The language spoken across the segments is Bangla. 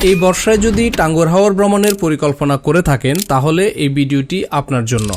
এই বর্ষায় যদি টাঙ্গুয়ার হাওর ভ্রমণের পরিকল্পনা করে থাকেন তাহলে এই ভিডিওটি আপনার জন্য।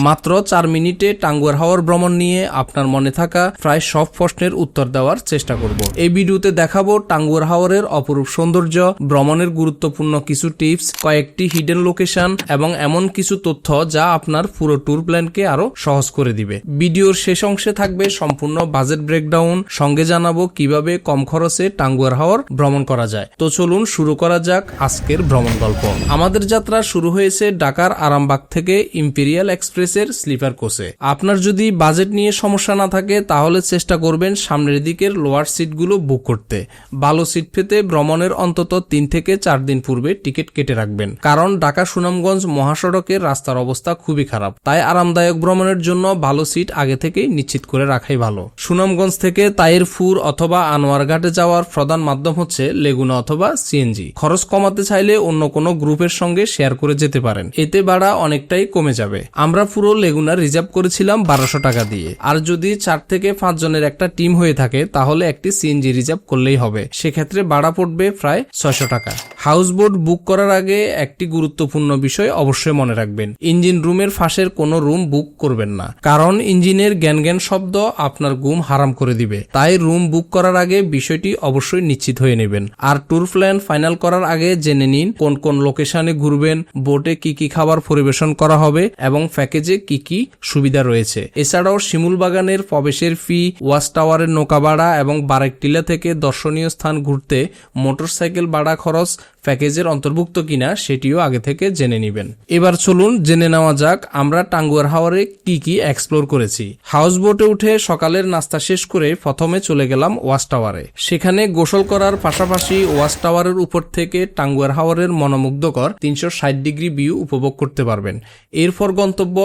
মাত্র 4 মিনিটে টাঙ্গুয়ার হাওর ভ্রমণ নিয়ে আপনার মনে থাকা প্রায় সব প্রশ্নের উত্তর দেওয়ার চেষ্টা করব। এই ভিডিওতে দেখাবো টাঙ্গুয়ার হাওরের অপরূপ সৌন্দর্য, ভ্রমণের গুরুত্বপূর্ণ কিছু টিপস, কয়েকটি হিডেন লোকেশন এবং এমন কিছু তথ্য যা আপনার পুরো ট্যুর প্ল্যানকে আরো সহজ করে দিবে। ভিডিওর শেষ অংশে থাকবে সম্পূর্ণ বাজেট ব্রেকডাউন, সঙ্গে জানাবো কিভাবে কম খরচে টাঙ্গুয়ার হাওর ভ্রমণ করা যায়। তো চলুন শুরু করা যাক আজকের ভ্রমণ গল্প। আমাদের যাত্রা শুরু হয়েছে ঢাকার আরামবাগ থেকে ইম্পেরিয়াল এক্সপ্রেসের স্লিপার কোচে। আপনার যদি বাজেট নিয়ে সমস্যা না থাকে তাহলে চেষ্টা করবেন সামনের দিকের লোয়ার সিটগুলো বুক করতে। ভালো সিট পেতে ভ্রমণের অন্তত 3 থেকে 4 দিন পূর্বে টিকিট কেটে রাখবেন, কারণ ঢাকা সুনামগঞ্জ মহাসড়কের রাস্তার অবস্থা খুবই খারাপ। তাই আরামদায়ক ভ্রমণের জন্য ভালো সিট আগে থেকেই নিশ্চিত করে রাখাই ভালো। সুনামগঞ্জ থেকে তাইরপুর অথবা আনোয়ারঘাটে যাওয়ার প্রধান মাধ্যম হচ্ছে লেগুনা অথবা সিএনজি। খরচ কমাতে চাইলে অন্য কোনো গ্রুপের সঙ্গে শেয়ার করে যেতে পারেন, এতে ভাড়া অনেকটাই কমে যাবে। আমরা পুরো লেগুনা রিজার্ভ করেছিলাম 1200 টাকা দিয়ে। আর যদি 4 থেকে 5 জনের একটা টিম হয়ে থাকে তাহলে একটি সিএনজি রিজার্ভ করলেই হবে, সেক্ষেত্রে ভাড়া পড়বে প্রায় 600 টাকা। হাউস বোট বুক করার আগে একটি গুরুত্বপূর্ণ বিষয় অবশ্যই মনে রাখবেন, ইঞ্জিন রুমের ফাঁসের কোনো রুম বুক করবেন না, কারণ ইঞ্জিনের গ্যান শব্দ আপনার ঘুম হারাম করে দিবে। তাই রুম বুক করার আগে বিষয়টি অবশ্যই নিশ্চিত হয়ে নেবেন। আর ট্যুর প্ল্যান ফাইনাল করার আগে জেনে নিন কোন কোন লোকেশনে ঘুরবেন, বোটে কি কি খাবার পরিবেশন করা হবে এবং প্যাকেজে কি কি সুবিধা রয়েছে। এছাড়াও শিমুল বাগানের প্রবেশের ফি, ওয়াচ টাওয়ারের নৌকা ভাড়া এবং বারেকটিলা থেকে দর্শনীয় স্থান ঘুরতে মোটরসাইকেল ভাড়া খরচ প্যাকেজের অন্তর্ভুক্ত কিনা সেটিও আগে থেকে জেনে নেবেন। এবার চলুন জেনে নেওয়া যাক আমরা টাঙ্গুয়ার হাওরে কি কি এক্সপ্লোর করেছি। হাউস বোটে উঠে সকালের নাস্তা শেষ করে প্রথমে চলে গেলাম ওয়াচ টাওয়ারে। সেখানে গোসল করার পাশাপাশি ওয়াচ টাওয়ারের উপর থেকে টাঙ্গুয়ার হাওরের মনোমুগ্ধকর 360 ডিগ্রি ভিউ উপভোগ করতে পারবেন। এরপর গন্তব্য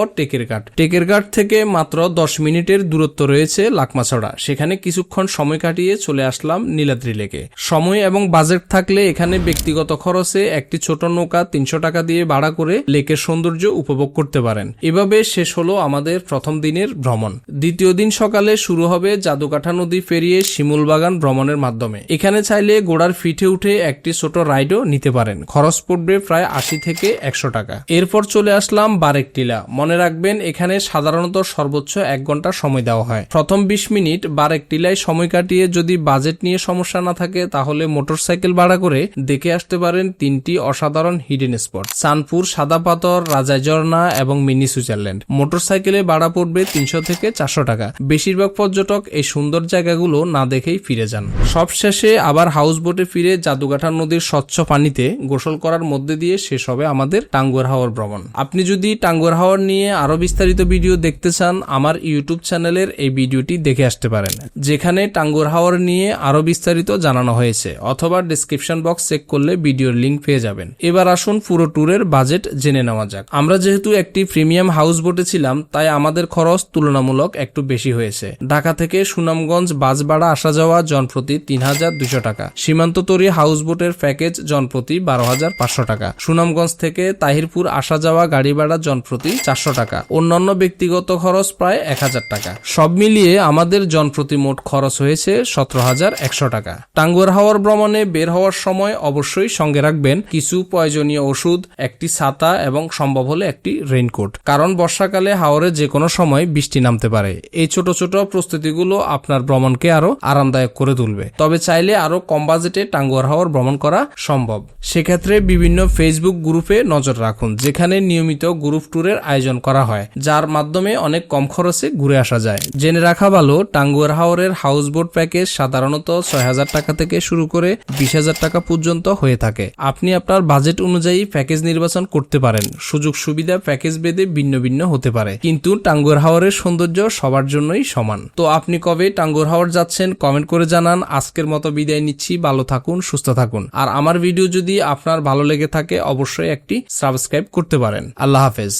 টেকেরঘাট থেকে মাত্র 10 মিনিটের দূরত্ব রয়েছে লাকমাছড়া। সেখানে কিছুক্ষণ সময় কাটিয়ে চলে আসলাম নীলাদ্রি লেকে। সময় এবং বাজেট থাকলে এখানে ব্যক্তিগত খরচে একটি ছোট নৌকা 300 টাকা দিয়ে ভাড়া করে লেকের সৌন্দর্য উপভোগ করতে পারেন। এভাবে শেষ হলো আমাদের প্রথম দিনের ভ্রমণ। দ্বিতীয় দিন সকালে শুরু হবে জাদুকাঠা নদী পেরিয়ে শিমুল বাগান ভ্রমণের মাধ্যমে। এখানে চাইলে ঘোড়ার ফিটে উঠে একটি ছোট রাইডও নিতে পারেন, খরচ পড়বে প্রায় 80 থেকে 100 টাকা। এরপর চলে আসলাম বারেকটিলা। মনে রাখবেন এখানে সাধারণত সর্বোচ্চ 1 ঘন্টা সময় দেওয়া হয়। প্রথম 20 মিনিট বারেকটিলায় সময় কাটিয়ে যদি বাজেট নিয়ে সমস্যা না থাকে তাহলে মোটরসাইকেল ভাড়া করে দেখে আসতে পারেন 3টি অসাধারণ হিডেন স্পট, চাঁদপুর, সাদা পাথর, রাজা ঝর্ণা এবং মিনি সুইজারল্যান্ড। মোটরসাইকেলে ভাড়া পড়বে 300 থেকে 400 টাকা। বেশিরভাগ পর্যটক এই সুন্দর জায়গাগুলো না দেখেই ফিরে যান। সবশেষে আবার হাউস বোটে ফিরে জাদুকাঠা নদীর স্বচ্ছ পানিতে গোসল করার মধ্যে দিয়ে শেষ হবে আমাদের টাঙ্গুয়ার হাওর ভ্রমণ। আপনি যদি টাঙ্গুয়ার হাওর নিয়ে আরো বিস্তারিত ভিডিও দেখতে চান আমার ইউটিউব চ্যানেলের এই ভিডিওটি দেখে আসতে পারেন, যেখানে টাঙ্গুয়ার হাওর নিয়ে আরো বিস্তারিত জানানো হয়েছে, অথবা ডেসক্রিপশন বক্স চেক করলে ভিডিওর লিংক পেয়ে যাবেন। এবার আসুন পুরো ট্যুরের বাজেট জেনে নেওয়া যাক। আমরা যেহেতু একটি প্রিমিয়াম হাউস বোটে ছিলাম তাই আমাদের খরচ তুলনামূলক একটু বেশি হয়েছে। ঢাকা থেকে সুনামগঞ্জ বাস ভাড়া আসা যাওয়া জনপ্রতি 3200 টাকা। সীমান্ততরী হাউস বোটের প্যাকেজ জনপ্রতি 12500 টাকা। সুনামগঞ্জ থেকে তাহিরপুর আসা যাওয়া গাড়ি ভাড়া জনপ্রতি 400 টাকা। অন্যান্য ব্যক্তিগত খরচ প্রায় 1000 টাকা। সব মিলিয়ে আমাদের জনপ্রতি মোট খরচ হয়েছে 17100 টাকা। টাঙ্গুয়ার হাওর ভ্রমণে বের হওয়ার সময় অবশ্যই সঙ্গে রাখবেন কিছু প্রয়োজনীয় ওষুধ, একটি ছাতা এবং সম্ভব হলে একটি রেইনকোট, কারণ বর্ষাকালে হাওরে যে কোনো সময় বৃষ্টি নামতে পারে। এই ছোট ছোট প্রস্তুতিগুলো আপনার ভ্রমণকে আরো আরামদায়ক করে তুলবে। তবে চাইলে আরো কম বাজেটে টাঙ্গুয়ার হাওর ভ্রমণ করা সম্ভব। সেক্ষেত্রে বিভিন্ন ফেসবুক গ্রুপে নজর রাখুন, যেখানে নিয়মিত গ্রুপ ট্যুরের আয়োজন করা হয়, যার মাধ্যমে অনেক কম খরচে ঘুরে আসা যায়। জেনে রাখা ভালো, টাঙ্গুয়ার হাওরের হাউস বোট প্যাকেজ সাধারণত 6000 টাকা থেকে শুরু করে 20,000 টাকা পর্যন্ত হয়ে থাকে। আপনি আপনার বাজেট অনুযায়ী প্যাকেজ নির্বাচন করতে পারেন। সুযোগ সুবিধা প্যাকেজ ভেদে ভিন্ন ভিন্ন হতে পারে, কিন্তু টাঙ্গুয়ার হাওরের সৌন্দর্য সবার জন্যই সমান। তো আপনি কবে টাঙ্গুয়ার হাওর যাচ্ছেন কমেন্ট করে জানান। আজকের মতো বিদায় নিচ্ছি, ভালো থাকুন, সুস্থ থাকুন। আর আমার ভিডিও যদি আপনার ভালো লেগে থাকে অবশ্যই একটি সাবস্ক্রাইব করতে পারেন। আল্লাহ হাফেজ।